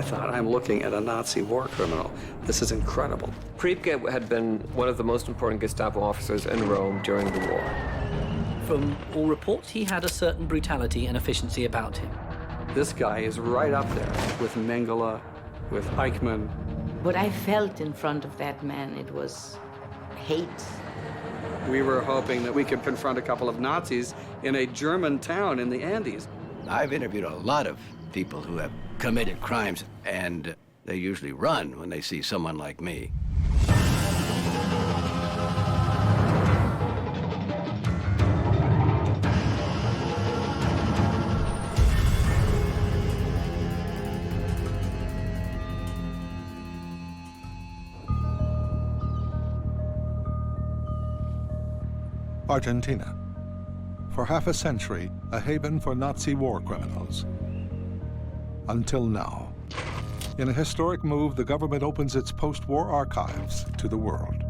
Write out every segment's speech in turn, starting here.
thought, I'm looking at a Nazi war criminal. This is incredible. Priebke had been one of the most important Gestapo officers in Rome during the war. From all reports, he had a certain brutality and efficiency about him. This guy is right up there with Mengele, with Eichmann. What I felt in front of that man, it was hate. We were hoping that we could confront a couple of Nazis in a German town in the Andes. I've interviewed a lot of people who have committed crimes, and they usually run when they see someone like me. Argentina. For half a century, a haven for Nazi war criminals. Until now. In a historic move, the government opens its post-war archives to the world.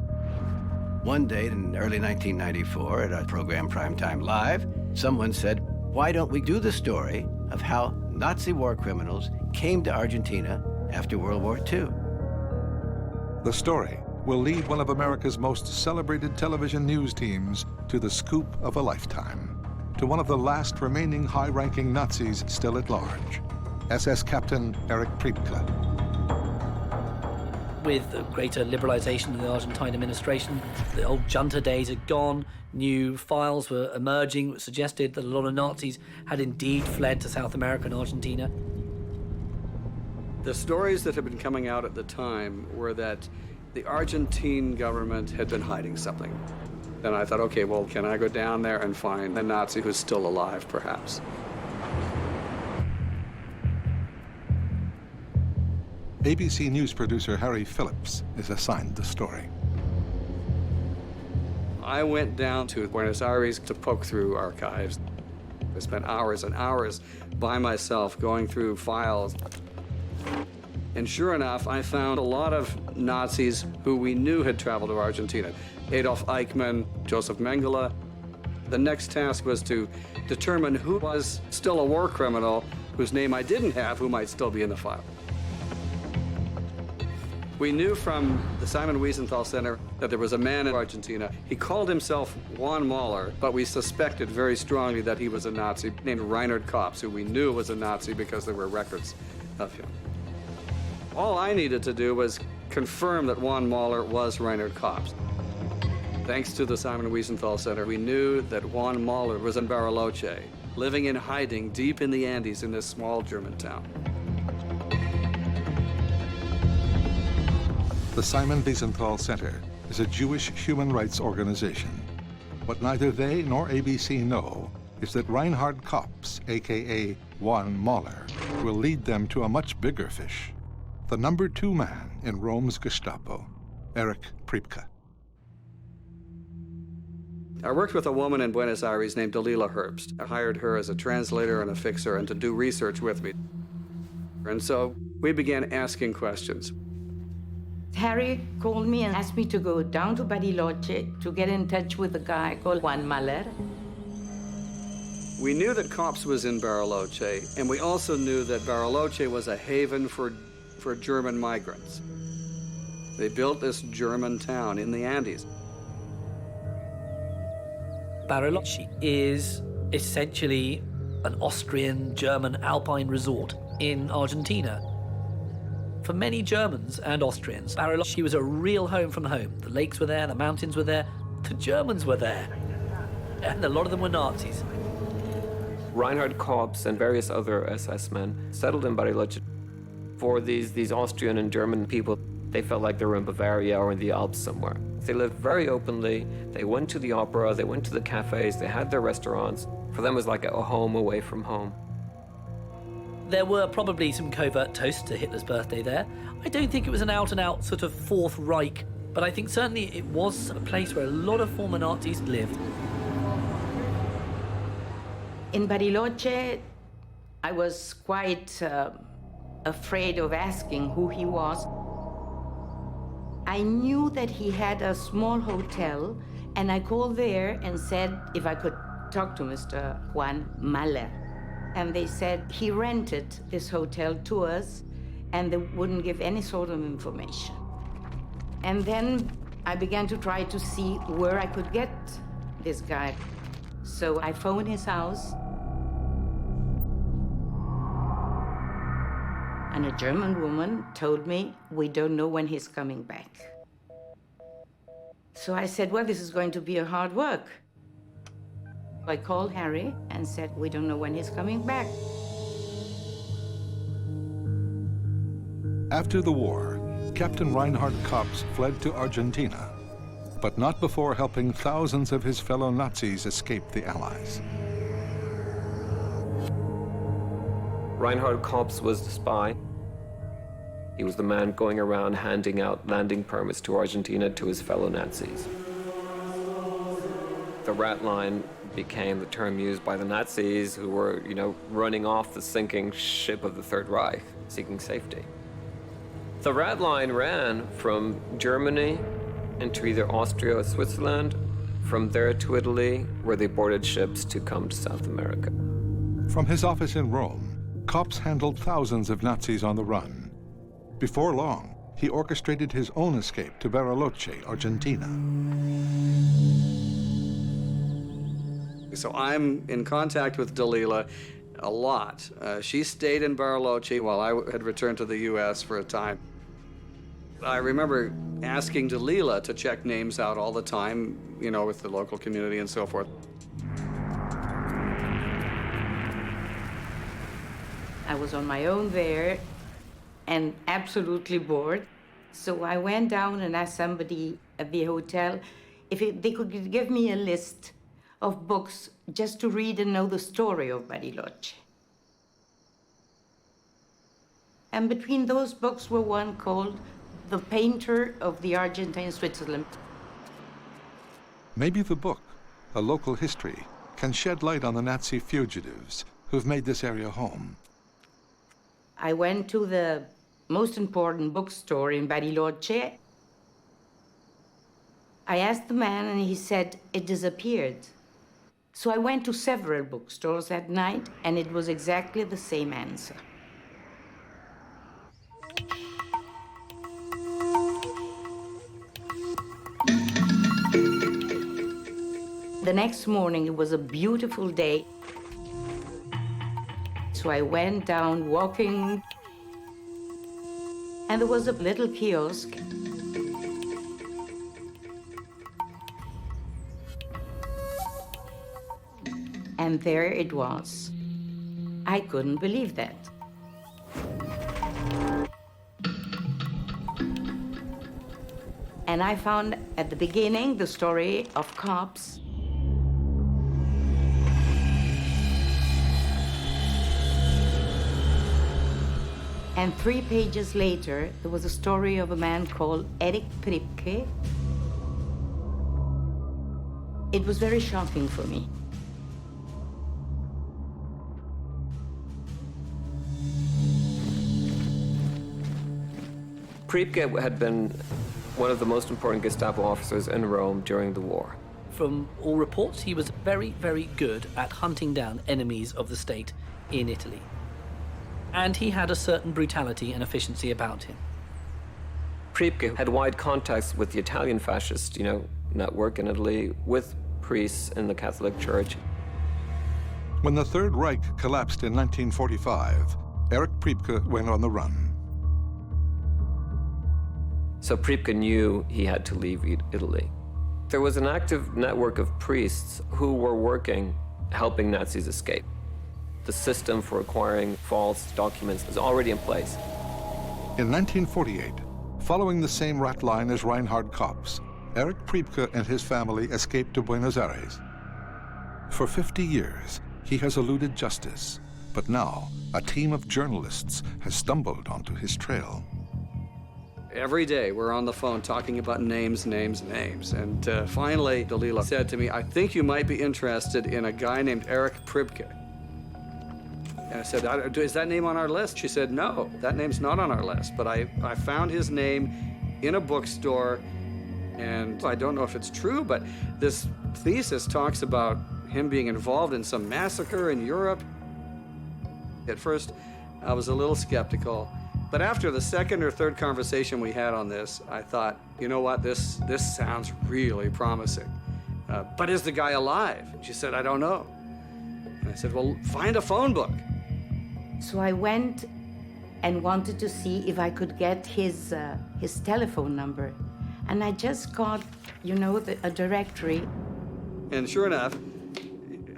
One day in early 1994, at a program Primetime Live, someone said, why don't we do the story of how Nazi war criminals came to Argentina after World War II? The story will lead one of America's most celebrated television news teams to the scoop of a lifetime, to one of the last remaining high-ranking Nazis still at large, SS Captain Erich Priebke. With the greater liberalization of the Argentine administration, the old junta days had gone, new files were emerging which suggested that a lot of Nazis had indeed fled to South America and Argentina. The stories that had been coming out at the time were that the Argentine government had been hiding something. Then I thought, okay, well, can I go down there and find a Nazi who's still alive, perhaps? ABC News producer Harry Phillips is assigned the story. I went down to Buenos Aires to poke through archives. I spent hours and hours by myself going through files. And sure enough, I found a lot of Nazis who we knew had traveled to Argentina. Adolf Eichmann, Joseph Mengele. The next task was to determine who was still a war criminal whose name I didn't have, who might still be in the file. We knew from the Simon Wiesenthal Center that there was a man in Argentina. He called himself Juan Mahler, but we suspected very strongly that he was a Nazi named Reinhard Kopps, who we knew was a Nazi because there were records of him. All I needed to do was confirm that Juan Mahler was Reinhard Kopps. Thanks to the Simon Wiesenthal Center, we knew that Juan Mahler was in Bariloche, living in hiding deep in the Andes in this small German town. The Simon Wiesenthal Center is a Jewish human rights organization. What neither they nor ABC know is that Reinhard Kopps, a.k.a. Juan Mahler, will lead them to a much bigger fish. The number 2 man in Rome's Gestapo, Erich Priebke. I worked with a woman in Buenos Aires named Dalila Herbst. I hired her as a translator and a fixer and to do research with me. And so we began asking questions. Harry called me and asked me to go down to Bariloche to get in touch with a guy called Juan Mahler. We knew that Kopps was in Bariloche, and we also knew that Bariloche was a haven for German migrants. They built this German town in the Andes. Bariloche is essentially an Austrian German alpine resort in Argentina. For many Germans and Austrians, Bariloche was a real home from home. The lakes were there, the mountains were there, the Germans were there, and a lot of them were Nazis. Reinhard Kopps and various other SS men settled in Bariloche. For these Austrian and German people, they felt like they were in Bavaria or in the Alps somewhere. They lived very openly. They went to the opera, they went to the cafes, they had their restaurants. For them, it was like a home away from home. There were probably some covert toasts to Hitler's birthday there. I don't think it was an out-and-out sort of Fourth Reich, but I think certainly it was a place where a lot of former Nazis lived. In Bariloche, I was quite afraid of asking who he was. I knew that he had a small hotel, and I called there and said if I could talk to Mr. Juan Mahler. And they said he rented this hotel to us, and they wouldn't give any sort of information. And then I began to try to see where I could get this guy. So I phoned his house, and a German woman told me, "We don't know when he's coming back." So I said, well, this is going to be a hard work. I called Harry and said, "We don't know when he's coming back." After the war, Captain Reinhard Kopps fled to Argentina, but not before helping thousands of his fellow Nazis escape the Allies. Reinhard Kopps was the spy. He was the man going around handing out landing permits to Argentina to his fellow Nazis. The rat line became the term used by the Nazis who were, running off the sinking ship of the Third Reich, seeking safety. The rat line ran from Germany into either Austria or Switzerland, from there to Italy, where they boarded ships to come to South America. From his office in Rome, Kopps handled thousands of Nazis on the run. Before long, he orchestrated his own escape to Bariloche, Argentina. So I'm in contact with Dalila a lot. She stayed in Bariloche while I had returned to the U.S. for a time. I remember asking Dalila to check names out all the time, with the local community and so forth. I was on my own there and absolutely bored. So I went down and asked somebody at the hotel if they could give me a list of books just to read and know the story of Bariloche. And between those books were one called The Painter of the Argentine Switzerland. Maybe the book, A Local History, can shed light on the Nazi fugitives who've made this area home. I went to the most important bookstore in Bariloche. I asked the man, and he said it disappeared. So I went to several bookstores that night, and it was exactly the same answer. The next morning, it was a beautiful day. So I went down walking, and there was a little kiosk. And there it was. I couldn't believe that. And I found at the beginning the story of Kopps. And 3 pages later, there was a story of a man called Erich Priebke. It was very shocking for me. Priebke had been one of the most important Gestapo officers in Rome during the war. From all reports, he was very, very good at hunting down enemies of the state in Italy. And he had a certain brutality and efficiency about him. Priebke had wide contacts with the Italian fascist, network in Italy, with priests in the Catholic Church. When the Third Reich collapsed in 1945, Erich Priebke went on the run. So Priebke knew he had to leave Italy. There was an active network of priests who were working, helping Nazis escape. The system for acquiring false documents was already in place. In 1948, following the same rat line as Reinhard Kopps, Erich Priebke and his family escaped to Buenos Aires. For 50 years, he has eluded justice, but now a team of journalists has stumbled onto his trail. Every day we're on the phone talking about names. And finally, Dalila said to me, "I think you might be interested in a guy named Erich Priebke." And I said, "Is that name on our list?" She said, "No, that name's not on our list, but I found his name in a bookstore, and I don't know if it's true, but this thesis talks about him being involved in some massacre in Europe." At first, I was a little skeptical, But after the second or third conversation we had on this, I thought, you know what, this sounds really promising. But is the guy alive? She said, I don't know. And I said, well, find a phone book. So I went and wanted to see if I could get his telephone number. And I just got, you know, a directory. And sure enough,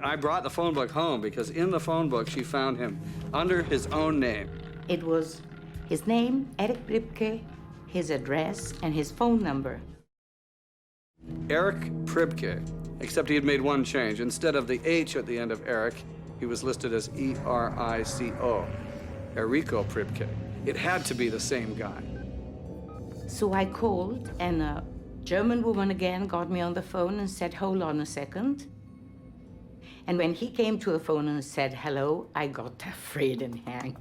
I brought the phone book home because in the phone book she found him under his own name. It was his name, Erich Priebke, his address, and his phone number. Erich Priebke, except he had made one change. Instead of the H at the end of Erich, he was listed as E-R-I-C-O, Errico Priebke. It had to be the same guy. So I called, and a German woman again got me on the phone and said, hold on a second. And when he came to the phone and said hello, I got afraid and hanged.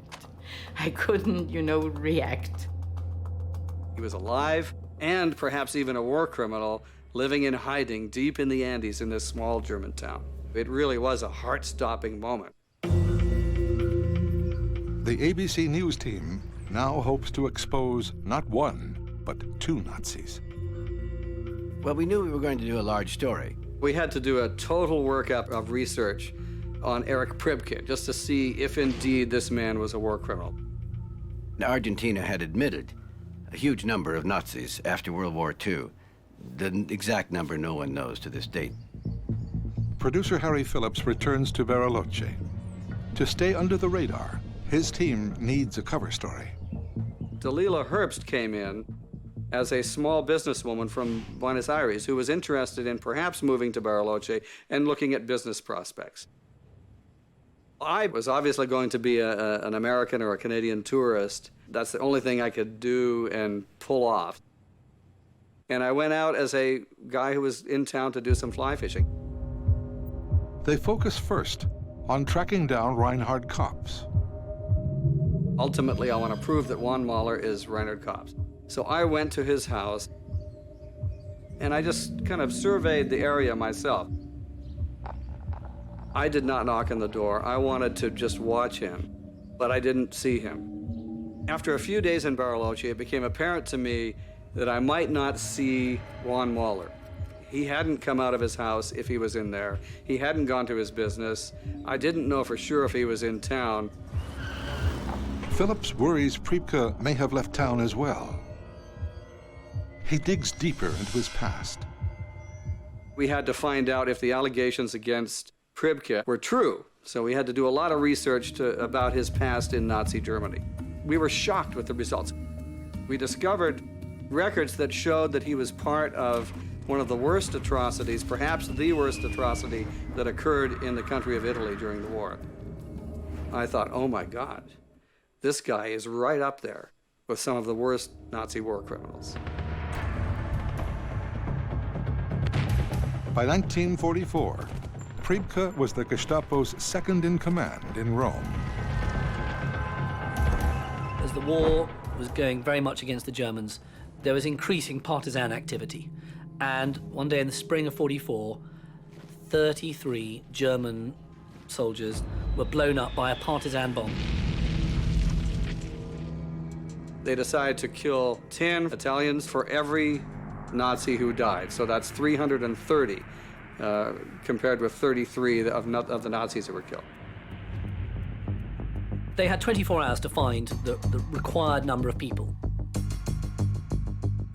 I couldn't, you know, react. He was alive and perhaps even a war criminal living in hiding deep in the Andes in this small German town. It really was a heart-stopping moment. The ABC News team now hopes to expose not one, but two Nazis. Well, we knew we were going to do a large story. We had to do a total workup of research on Erich Priebke just to see if indeed this man was a war criminal. Now, Argentina had admitted a huge number of Nazis after World War II. The exact number no one knows to this date. Producer Harry Phillips returns to Bariloche. To stay under the radar, his team needs a cover story. Dalila Herbst came in as a small businesswoman from Buenos Aires who was interested in perhaps moving to Bariloche and looking at business prospects. I was obviously going to be an American or a Canadian tourist. That's the only thing I could do and pull off. And I went out as a guy who was in town to do some fly fishing. They focus first on tracking down Reinhard Kopps. Ultimately, I want to prove that Juan Mahler is Reinhard Kopps. So I went to his house, and I just kind of surveyed the area myself. I did not knock on the door. I wanted to just watch him, but I didn't see him. After a few days in Bariloche, it became apparent to me that I might not see Juan Mahler. He hadn't come out of his house if he was in there. He hadn't gone to his business. I didn't know for sure if he was in town. Phillips worries Priebke may have left town as well. He digs deeper into his past. We had to find out if the allegations against Priebke were true. So we had to do a lot of research about his past in Nazi Germany. We were shocked with the results. We discovered records that showed that he was part of one of the worst atrocities, perhaps the worst atrocity that occurred in the country of Italy during the war. I thought, oh my God, this guy is right up there with some of the worst Nazi war criminals. By 1944, Priebke was the Gestapo's second-in-command in Rome. As the war was going very much against the Germans, there was increasing partisan activity. And one day in the spring of '44, 33 German soldiers were blown up by a partisan bomb. They decided to kill 10 Italians for every Nazi who died. So that's 330 compared with 33 of the Nazis who were killed. They had 24 hours to find the required number of people.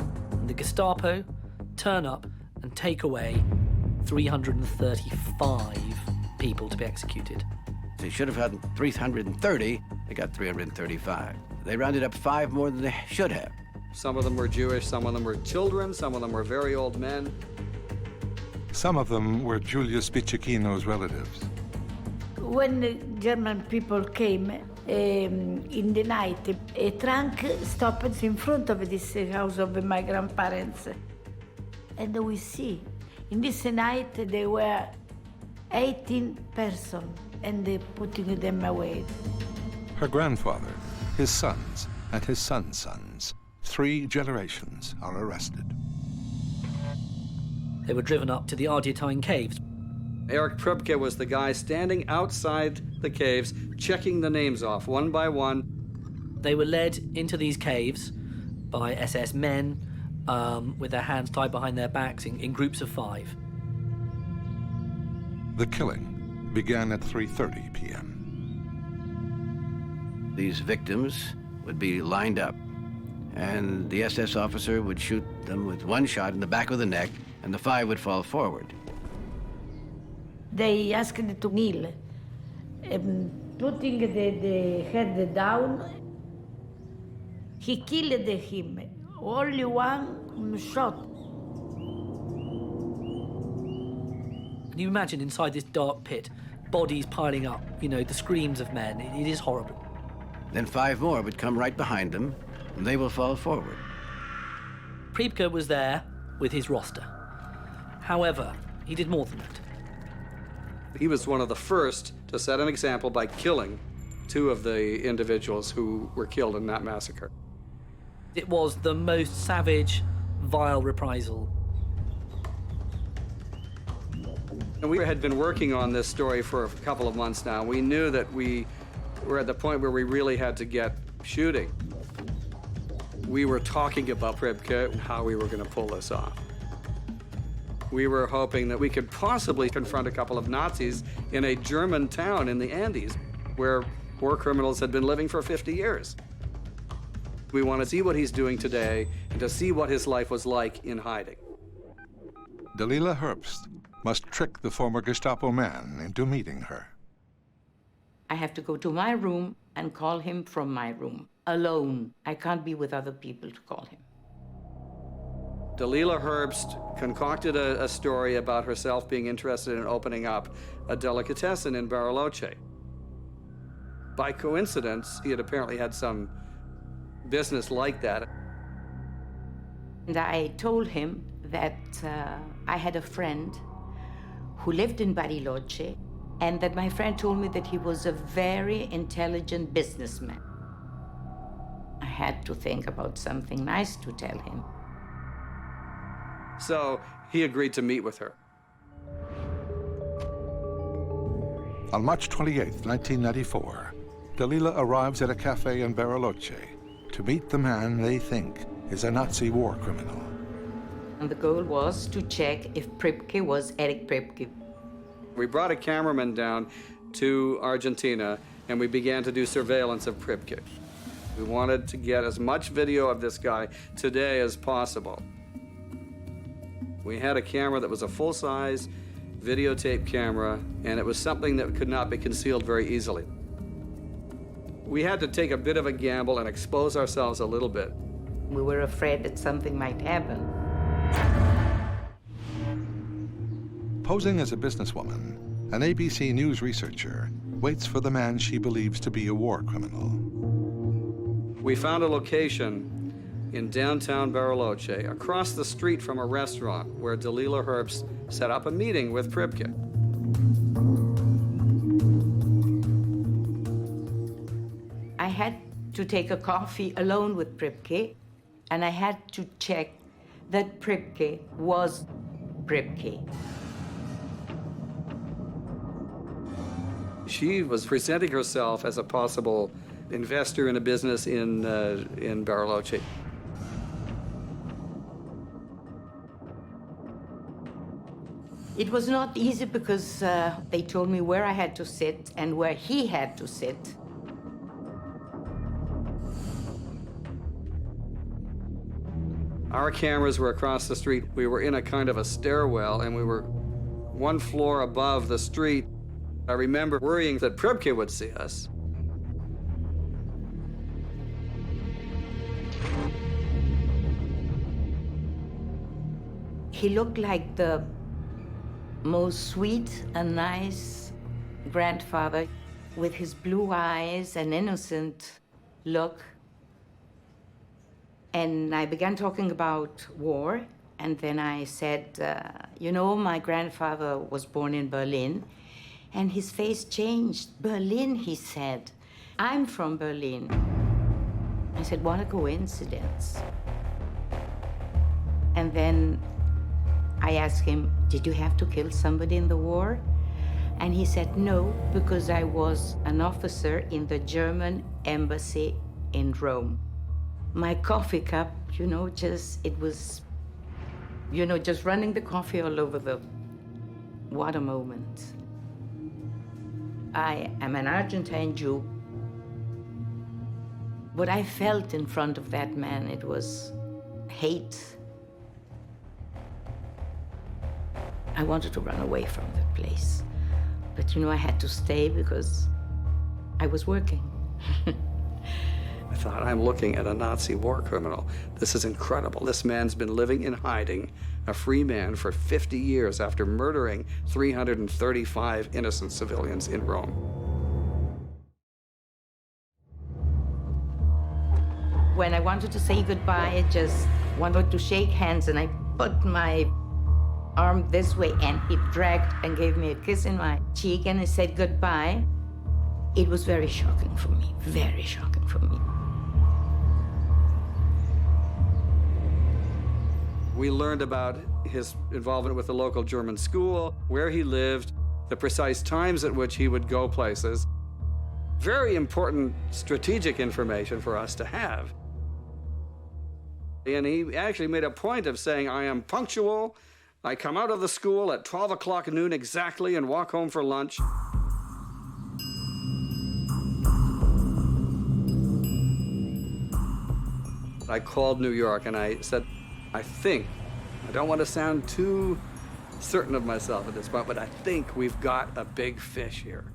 And the Gestapo turn up and take away 335 people to be executed. They should have had 330. They got 335. They rounded up 5 more than they should have. Some of them were Jewish, some of them were children, some of them were very old men. Some of them were Julius Piccichino's relatives. When the German people came in the night, a trunk stopped in front of this house of my grandparents. And we see, in this night, there were 18 persons, and they putting them away. Her grandfather, his sons, and his sons' sons, 3 generations are arrested. They were driven up to the Ardeatine Caves. Erich Priebke was the guy standing outside the caves, checking the names off one by one. They were led into these caves by SS men with their hands tied behind their backs in groups of 5. The killing began at 3:30 p.m. These victims would be lined up, and the SS officer would shoot them with one shot in the back of the neck, and the 5 would fall forward. They asked to kneel, putting the head down. He killed him, only one shot. Can you imagine inside this dark pit, bodies piling up, the screams of men? It is horrible. Then 5 more would come right behind them, and they will fall forward. Priebke was there with his roster. However, he did more than that. He was one of the first to set an example by killing 2 of the individuals who were killed in that massacre. It was the most savage, vile reprisal. And we had been working on this story for a couple of months now. We knew that we were at the point where we really had to get shooting. We were talking about Priebke and how we were going to pull this off. We were hoping that we could possibly confront a couple of Nazis in a German town in the Andes where war criminals had been living for 50 years. We want to see what he's doing today and to see what his life was like in hiding. Delilah Herbst must trick the former Gestapo man into meeting her. I have to go to my room and call him from my room, alone. I can't be with other people to call him. Delilah Herbst concocted a story about herself being interested in opening up a delicatessen in Bariloche. By coincidence, he had apparently had some business like that. And I told him that I had a friend who lived in Bariloche, and that my friend told me that he was a very intelligent businessman. I had to think about something nice to tell him. So he agreed to meet with her. On March 28, 1994, Delilah arrives at a cafe in Bariloche to meet the man they think is a Nazi war criminal. And the goal was to check if Priebke was Erich Priebke. We brought a cameraman down to Argentina, and we began to do surveillance of Priebke. We wanted to get as much video of this guy today as possible. We had a camera that was a full-size videotape camera, and it was something that could not be concealed very easily. We had to take a bit of a gamble and expose ourselves a little bit. We were afraid that something might happen. Posing as a businesswoman, an ABC News researcher waits for the man she believes to be a war criminal. We found a location in downtown Bariloche, across the street from a restaurant where Delilah Herbst set up a meeting with Priebke. I had to take a coffee alone with Priebke, and I had to check that Priebke was Priebke. She was presenting herself as a possible investor in a business in Bariloche. It was not easy because they told me where I had to sit and where he had to sit. Our cameras were across the street. We were in a kind of a stairwell, and we were 1 floor above the street. I remember worrying that Priebke would see us. He looked like the most sweet and nice grandfather with his blue eyes and innocent look. And I began talking about war, and then I said, my grandfather was born in Berlin, and his face changed. Berlin, he said. I'm from Berlin. I said, what a coincidence. And then I asked him, did you have to kill somebody in the war? And he said, no, because I was an officer in the German embassy in Rome. My coffee cup, it was, just running the coffee all over the... What a moment. I am an Argentine Jew. What I felt in front of that man, it was hate. I wanted to run away from that place. But I had to stay because I was working. I thought, I'm looking at a Nazi war criminal. This is incredible. This man's been living in hiding, a free man, for 50 years after murdering 335 innocent civilians in Rome. When I wanted to say goodbye, I just wanted to shake hands, and I put my arm this way, and he dragged and gave me a kiss in my cheek, and he said goodbye. It was very shocking for me, very shocking for me. We learned about his involvement with the local German school, where he lived, the precise times at which he would go places. Very important strategic information for us to have. And he actually made a point of saying, I am punctual. I come out of the school at 12 o'clock noon exactly and walk home for lunch. I called New York and I said, I don't want to sound too certain of myself at this point, but I think we've got a big fish here.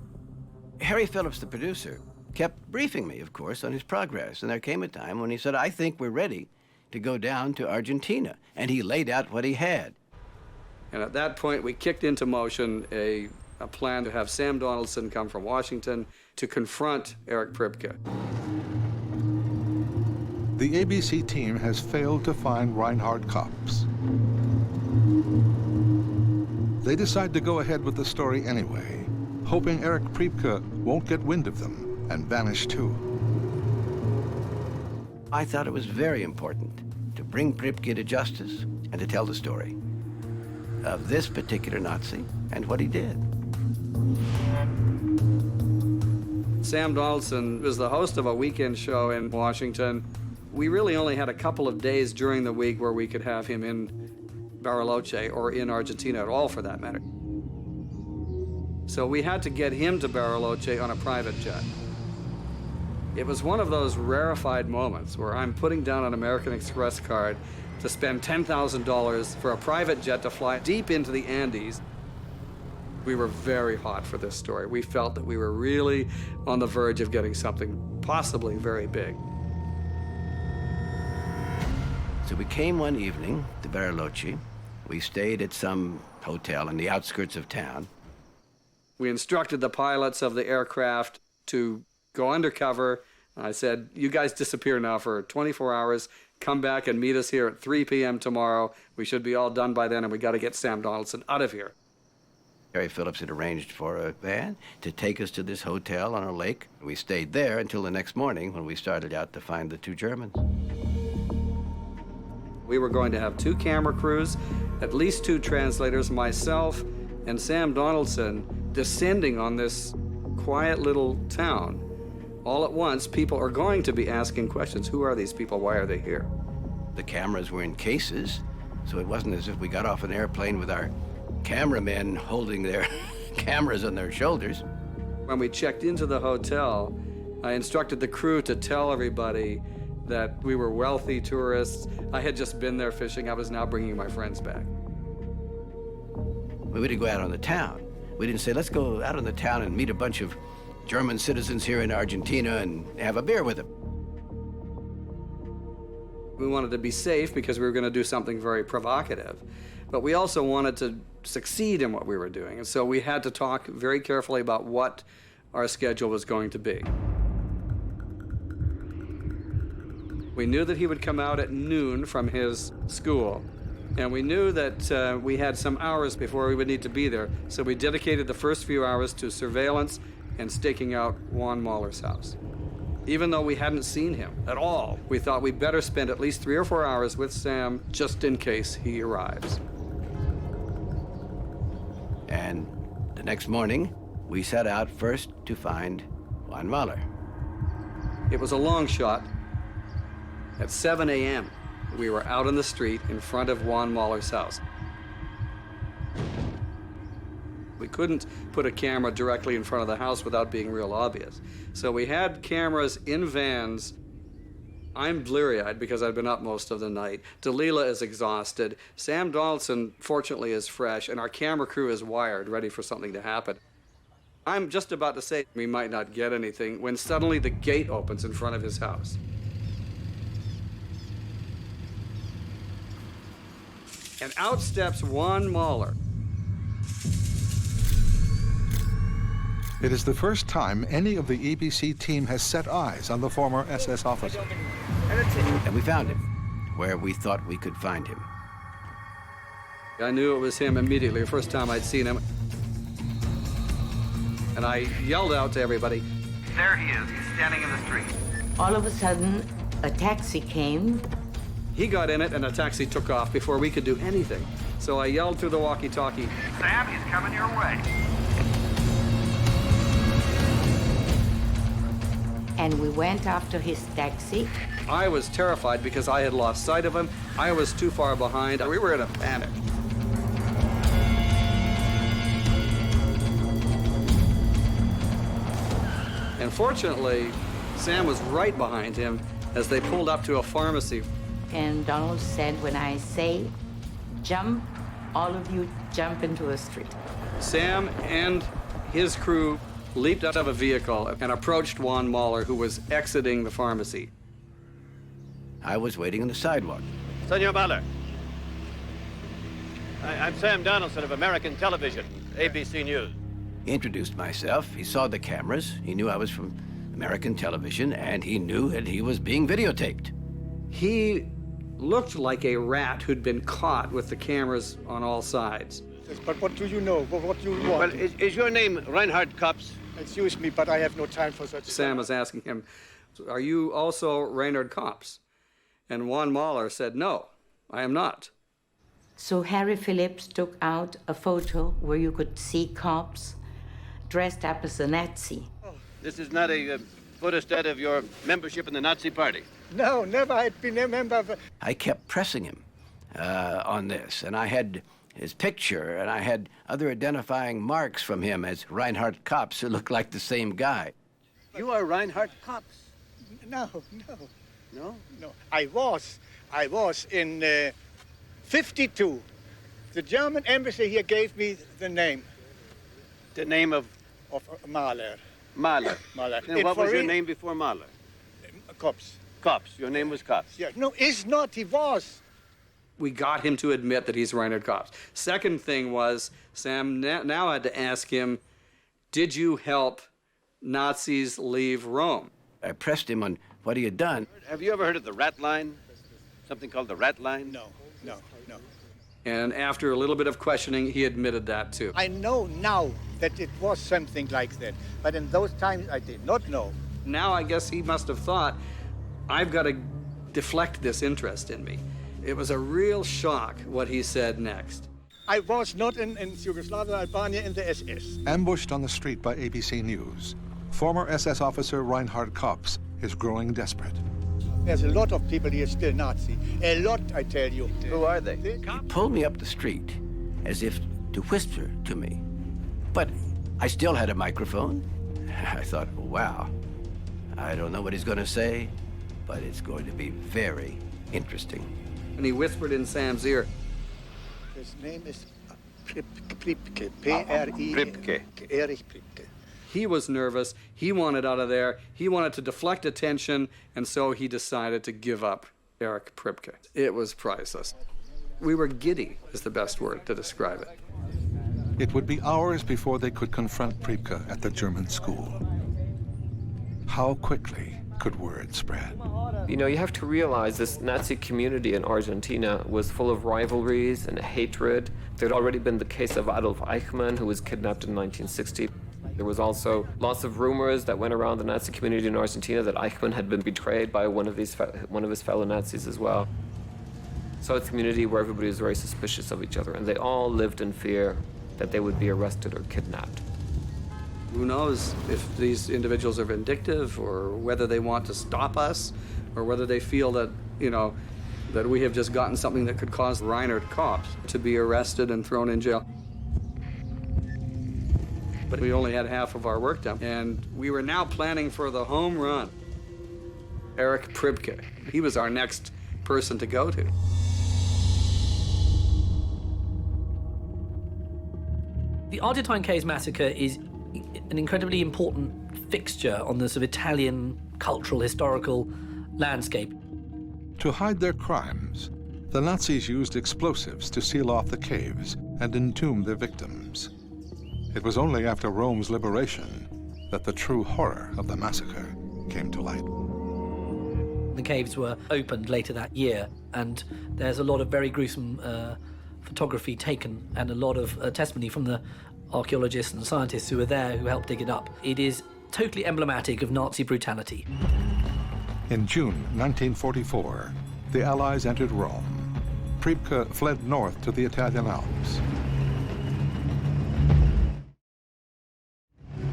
Harry Phillips, the producer, kept briefing me, of course, on his progress. And there came a time when he said, I think we're ready to go down to Argentina. And he laid out what he had. And at that point, we kicked into motion a plan to have Sam Donaldson come from Washington to confront Erich Priebke. The ABC team has failed to find Reinhard Kopps. They decide to go ahead with the story anyway, hoping Erich Priebke won't get wind of them and vanish too. I thought it was very important to bring Priebke to justice and to tell the story of this particular Nazi and what he did. Sam Donaldson was the host of a weekend show in Washington. We really only had a couple of days during the week where we could have him in Bariloche or in Argentina at all, for that matter. So we had to get him to Bariloche on a private jet. It was one of those rarefied moments where I'm putting down an American Express card to spend $10,000 for a private jet to fly deep into the Andes. We were very hot for this story. We felt that we were really on the verge of getting something possibly very big. So we came one evening to Bariloche. We stayed at some hotel in the outskirts of town. We instructed the pilots of the aircraft to go undercover. I said, you guys disappear now for 24 hours. Come back and meet us here at 3 p.m. tomorrow. We should be all done by then, and we got to get Sam Donaldson out of here. Harry Phillips had arranged for a van to take us to this hotel on a lake. We stayed there until the next morning when we started out to find the two Germans. We were going to have 2 camera crews, at least 2 translators, myself and Sam Donaldson, descending on this quiet little town. All at once, people are going to be asking questions. Who are these people? Why are they here? The cameras were in cases, so it wasn't as if we got off an airplane with our cameramen holding their cameras on their shoulders. When we checked into the hotel, I instructed the crew to tell everybody that we were wealthy tourists. I had just been there fishing. I was now bringing my friends back. We didn't go out on the town. We didn't say, let's go out on the town and meet a bunch of German citizens here in Argentina and have a beer with them. We wanted to be safe because we were going to do something very provocative. But we also wanted to succeed in what we were doing. And so we had to talk very carefully about what our schedule was going to be. We knew that he would come out at noon from his school, and we knew that we had some hours before we would need to be there, so we dedicated the first few hours to surveillance and staking out Juan Mahler's house. Even though we hadn't seen him at all, we thought we'd better spend at least 3 or 4 hours with Sam just in case he arrives. And the next morning, we set out first to find Juan Mahler. It was a long shot. At 7 a.m., we were out on the street in front of Juan Mahler's house. We couldn't put a camera directly in front of the house without being real obvious. So we had cameras in vans. I'm bleary-eyed because I've been up most of the night. Delilah is exhausted. Sam Donaldson, fortunately, is fresh, and our camera crew is wired, ready for something to happen. I'm just about to say we might not get anything when suddenly the gate opens in front of his house. And out steps Juan Mahler. It is the first time any of the EBC team has set eyes on the former SS officer. And we found him where we thought we could find him. I knew it was him immediately, the first time I'd seen him. And I yelled out to everybody, "There he is, he's standing in the street." All of a sudden, a taxi came. He got in it and a taxi took off before we could do anything. So I yelled through the walkie-talkie, "Sam, he's coming your way." And we went after his taxi. I was terrified because I had lost sight of him. I was too far behind. We were in a panic. And fortunately, Sam was right behind him as they pulled up to a pharmacy. And Donald said, when I say jump, all of you jump into the street. Sam and his crew leaped out of a vehicle and approached Juan Mahler, who was exiting the pharmacy. I was waiting on the sidewalk. Senor Mahler, I'm Sam Donaldson of American Television, ABC News. He introduced myself. He saw the cameras. He knew I was from American Television, and he knew that he was being videotaped. He looked like a rat who'd been caught with the cameras on all sides. But what do you know? What do you want? Well, is your name Reinhard Kopps? Excuse me, but I have no time for such. Sam was asking him, "Are you also Reinhard Kopps?" And Juan Mahler said, "No, I am not." So Harry Phillips took out a photo where you could see Kopps dressed up as a Nazi. This is not a photostat of your membership in the Nazi Party. No, never had been a member of. I kept pressing him on this, and I had his picture, and I had other identifying marks from him as Reinhard Kopps, who looked like the same guy. You are Reinhard Kopps? No. No? No. I was in 52. The German embassy here gave me the name. The name of Mahler. Mahler. Mahler. And what was your name before Mahler? Kopps. Kopps. Your name was Kopps. Yeah. No, it's not. He was. We got him to admit that he's Reinhard Kopps. Second thing was, Sam now had to ask him, did you help Nazis leave Rome? I pressed him on what he had done. Have you ever heard of the rat line? Something called the rat line? No. And after a little bit of questioning, he admitted that too. I know now that it was something like that, but in those times I did not know. Now I guess he must have thought, I've got to deflect this interest in me. It was a real shock what he said next. I was not in Yugoslavia, Albania, in the SS. Ambushed on the street by ABC News, former SS officer Reinhard Kopps is growing desperate. There's a lot of people here still Nazi. A lot, I tell you. Who are they? He pulled me up the street as if to whisper to me. But I still had a microphone. I thought, wow, I don't know what he's going to say, but it's going to be very interesting. And he whispered in Sam's ear, His name is Priebke, P-R-E. Erich Priebke. He was nervous. He wanted out of there. He wanted to deflect attention, and so he decided to give up Erich Priebke. It was priceless. We were giddy, is the best word to describe it. It would be hours before they could confront Priebke at the German school. How quickly could word spread? You know, you have to realize this Nazi community in Argentina was full of rivalries and hatred. There'd already been the case of Adolf Eichmann, who was kidnapped in 1960. There was also lots of rumors that went around the Nazi community in Argentina that Eichmann had been betrayed by one of his fellow Nazis as well. So it's a community where everybody was very suspicious of each other, and they all lived in fear that they would be arrested or kidnapped. Who knows if these individuals are vindictive or whether they want to stop us or whether they feel that, that we have just gotten something that could cause Reinhard Kopps to be arrested and thrown in jail. But we only had half of our work done, and we were now planning for the home run. Erich Priebke. He was our next person to go to. The Ardeatine Cave massacre is an incredibly important fixture on the sort of Italian cultural, historical landscape. To hide their crimes, the Nazis used explosives to seal off the caves and entomb their victims. It was only after Rome's liberation that the true horror of the massacre came to light. The caves were opened later that year, and there's a lot of very gruesome photography taken and a lot of testimony from the archaeologists and scientists who were there who helped dig it up. It is totally emblematic of Nazi brutality. In June 1944, the Allies entered Rome. Priebke fled north to the Italian Alps.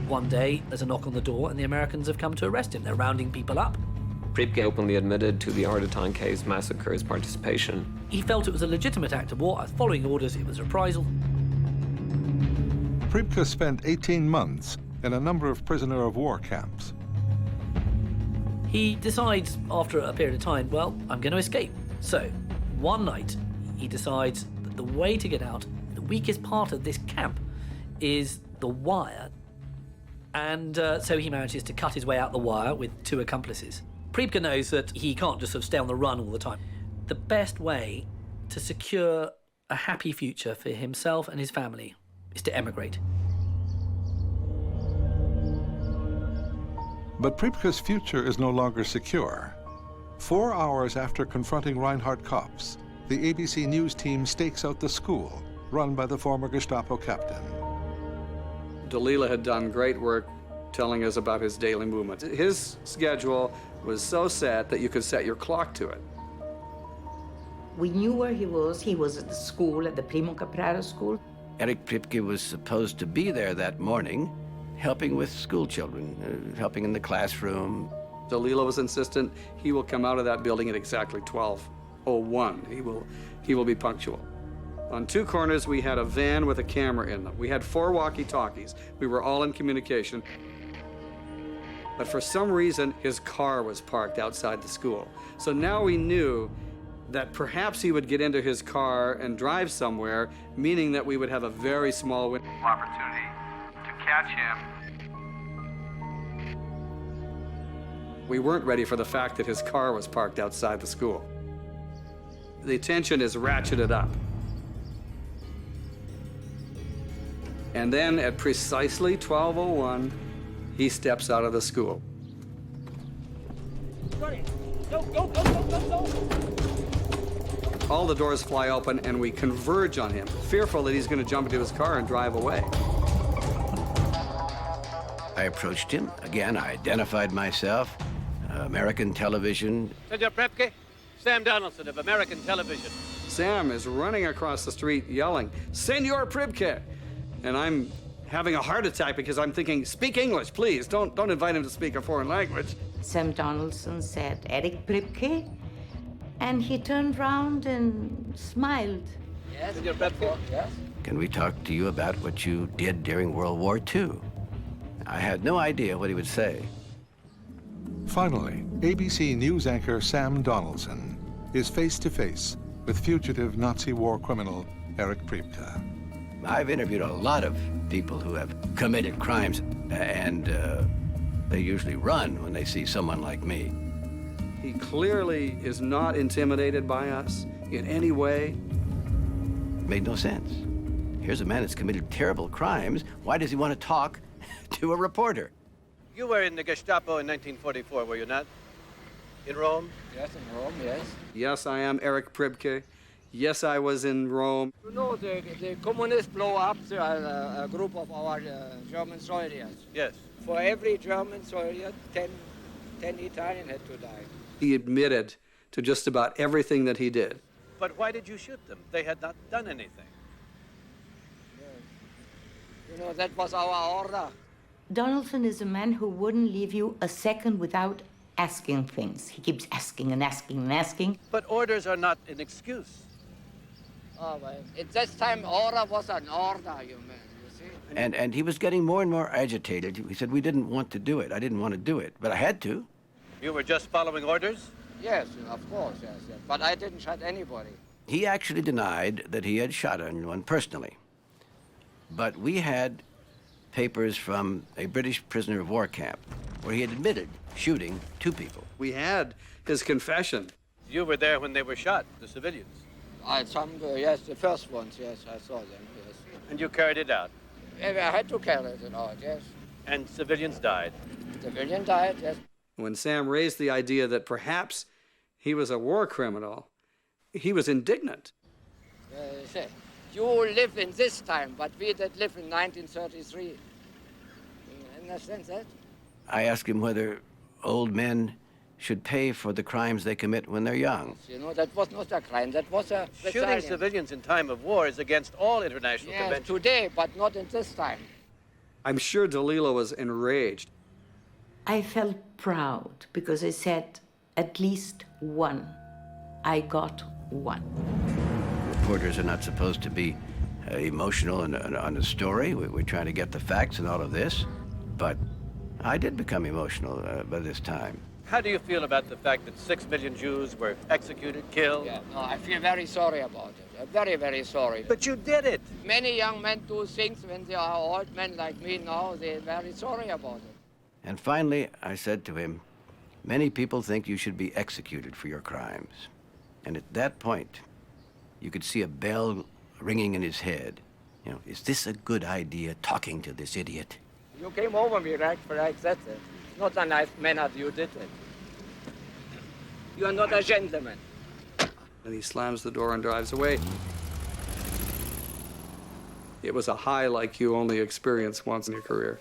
One day, there's a knock on the door, and the Americans have come to arrest him. They're rounding people up. Priebke openly admitted to the Ardeatine Cave's massacre his participation. He felt it was a legitimate act of war. Following orders, it was reprisal. Priebke spent 18 months in a number of prisoner of war camps. He decides, after a period of time, well, I'm going to escape. So, one night, he decides that the way to get out, the weakest part of this camp, is the wire. And so he manages to cut his way out the wire with two accomplices. Priebke knows that he can't just sort of stay on the run all the time. The best way to secure a happy future for himself and his family is to emigrate. But Priebke's future is no longer secure. 4 hours after confronting Reinhard Kopps, the ABC News team stakes out the school run by the former Gestapo captain. Dalila had done great work telling us about his daily movements. His schedule was so set that you could set your clock to it. We knew where he was. He was at the school, at the Primo Capraro school. Erich Priebke was supposed to be there that morning, helping with school children, helping in the classroom. Dalila was insistent he will come out of that building at exactly 12:01. He will be punctual. On two corners, we had a van with a camera in them. We had 4 walkie-talkies. We were all in communication. But for some reason, his car was parked outside the school. So now we knew that perhaps he would get into his car and drive somewhere, meaning that we would have a very small window of opportunity to catch him. We weren't ready for the fact that his car was parked outside the school. The tension is ratcheted up. And then at precisely 12:01, he steps out of the school. All the doors fly open and we converge on him, fearful that he's going to jump into his car and drive away. I approached him. Again, I identified myself. American television. Senor Priebke, Sam Donaldson of American television. Sam is running across the street yelling, "Senor Priebke!" And I'm having a heart attack because I'm thinking, speak English, please. Don't invite him to speak a foreign language. Sam Donaldson said, "Erich Priebke?" And he turned round and smiled. Yes, Senor Priebke? Yes. Can we talk to you about what you did during World War II? I had no idea what he would say. Finally, ABC News anchor Sam Donaldson is face-to-face with fugitive Nazi war criminal Erich Priebke. I've interviewed a lot of people who have committed crimes, and they usually run when they see someone like me. He clearly is not intimidated by us in any way. Made no sense. Here's a man that's committed terrible crimes. Why does he want to talk to a reporter? You were in the Gestapo in 1944, were you not? In Rome? Yes, in Rome, yes. Yes, I am Erich Priebke. Yes, I was in Rome. You know, the communists blow up a group of our German soldiers. Yes. For every German soldier, 10 Italians had to die. He admitted to just about everything that he did. But why did you shoot them? They had not done anything. You know, that was our order. Donaldson is a man who wouldn't leave you a second without asking things. He keeps asking and asking and asking. But orders are not an excuse. Oh, well, at this time, order was an order, you mean, you see? And he was getting more and more agitated. He said, we didn't want to do it. I didn't want to do it, but I had to. You were just following orders? Yes, of course, yes. But I didn't shot anybody. He actually denied that he had shot anyone personally. But we had papers from a British prisoner of war camp where he had admitted shooting 2 people. We had his confession. You were there when they were shot, the civilians. Yes, the first ones, yes, I saw them, yes. And you carried it out. I had to carry it out, yes. And civilians died. Civilian died, yes. When Sam raised the idea that perhaps he was a war criminal, he was indignant. Say, you live in this time, but we that live in 1933. You understand that? I asked him whether old men should pay for the crimes they commit when they're young. You know, that was not a crime, that was a Shooting rebellion. civilians in time of war is against all international Yes, conventions. today, but not in this time. I'm sure DeLillo was enraged. I felt proud because I said, at least one. I got one. Reporters are not supposed to be emotional on a story. We're trying to get the facts and all of this. But I did become emotional by this time. How do you feel about the fact that 6 million Jews were executed, killed? Yeah, no, I feel very sorry about it. Very, very sorry. But you did it. Many young men do things when they are old men like me now, they're very sorry about it. And finally, I said to him, many people think you should be executed for your crimes. And at that point, you could see a bell ringing in his head. You know, is this a good idea, talking to this idiot? You came over me right, that's it. It's not a nice manner you did it. You are not a gentleman. And he slams the door and drives away. It was a high like you only experience once in your career.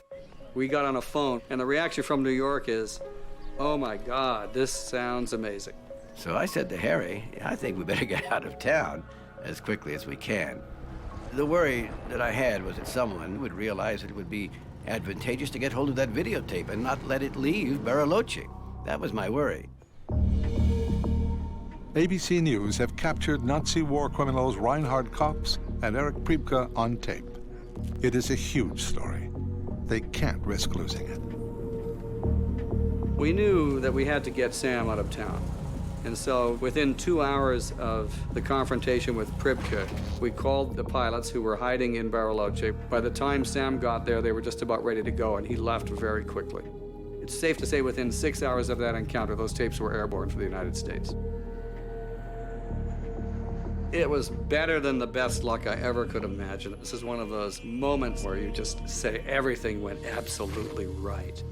We got on a phone, and the reaction from New York is, oh my God, this sounds amazing. So I said to Harry, I think we better get out of town as quickly as we can. The worry that I had was that someone would realize that it would be advantageous to get hold of that videotape and not let it leave Bariloche. That was my worry. ABC News have captured Nazi war criminals Reinhard Kopps and Erich Priebke on tape. It is a huge story. They can't risk losing it. We knew that we had to get Sam out of town. And so within 2 hours of the confrontation with Priebke, we called the pilots who were hiding in Bariloche. By the time Sam got there, they were just about ready to go, and he left very quickly. It's safe to say within 6 hours of that encounter, those tapes were airborne for the United States. It was better than the best luck I ever could imagine. This is one of those moments where you just say everything went absolutely right.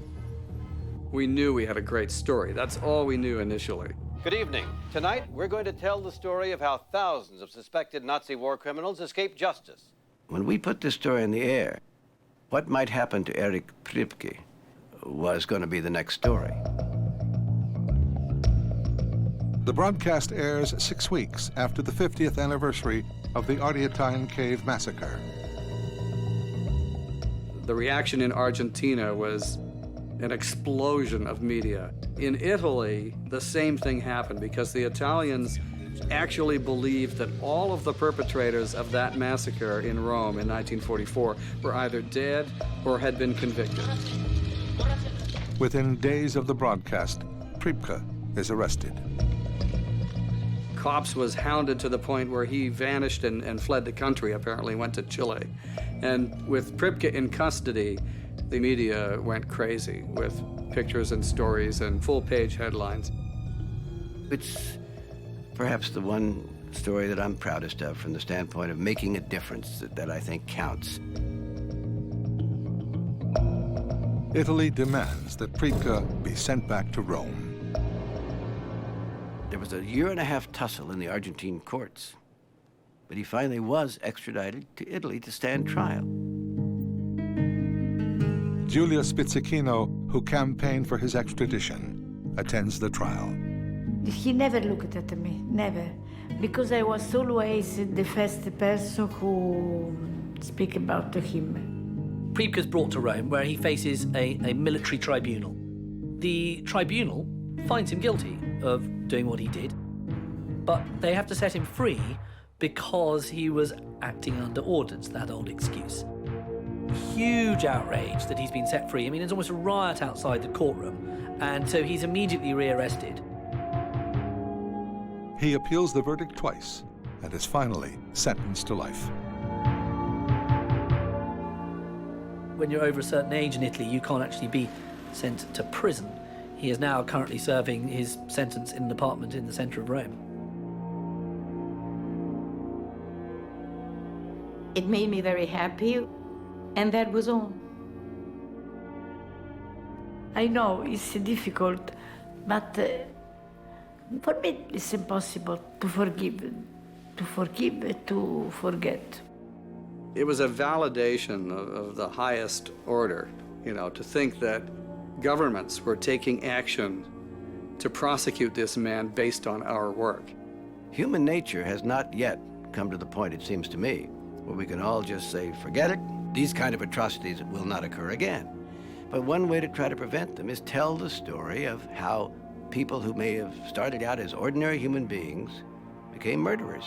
We knew we had a great story. That's all we knew initially. Good evening. Tonight, we're going to tell the story of how thousands of suspected Nazi war criminals escaped justice. When we put this story in the air, what might happen to Erich Priebke was going to be the next story. The broadcast airs 6 weeks after the 50th anniversary of the Ardeatine Cave massacre. The reaction in Argentina was an explosion of media. In Italy, the same thing happened because the Italians actually believed that all of the perpetrators of that massacre in Rome in 1944 were either dead or had been convicted. Within days of the broadcast, Priebke is arrested. Kopps was hounded to the point where he vanished and fled the country, apparently went to Chile. And with Priebke in custody, the media went crazy with pictures and stories and full-page headlines. It's perhaps the one story that I'm proudest of from the standpoint of making a difference that I think counts. Italy demands that Priebke be sent back to Rome. There was a 1.5-year tussle in the Argentine courts, but he finally was extradited to Italy to stand trial. Giulia Spizzichino, who campaigned for his extradition, attends the trial. He never looked at me, never, because I was always the first person who speak about him. Priebke's brought to Rome, where he faces a military tribunal. The tribunal finds him guilty of doing what he did, but they have to set him free because he was acting under orders, that old excuse. Huge outrage that he's been set free. I mean, there's almost a riot outside the courtroom, and so he's immediately rearrested. He appeals the verdict twice and is finally sentenced to life. When you're over a certain age in Italy, you can't actually be sent to prison. He is now currently serving his sentence in an apartment in the centre of Rome. It made me very happy, and that was all. I know it's difficult, but for me it's impossible to forgive, to forget. It was a validation of the highest order, you know, to think that governments were taking action to prosecute this man based on our work. Human nature has not yet come to the point, it seems to me, where we can all just say, forget it, these kind of atrocities will not occur again. But one way to try to prevent them is tell the story of how people who may have started out as ordinary human beings became murderers.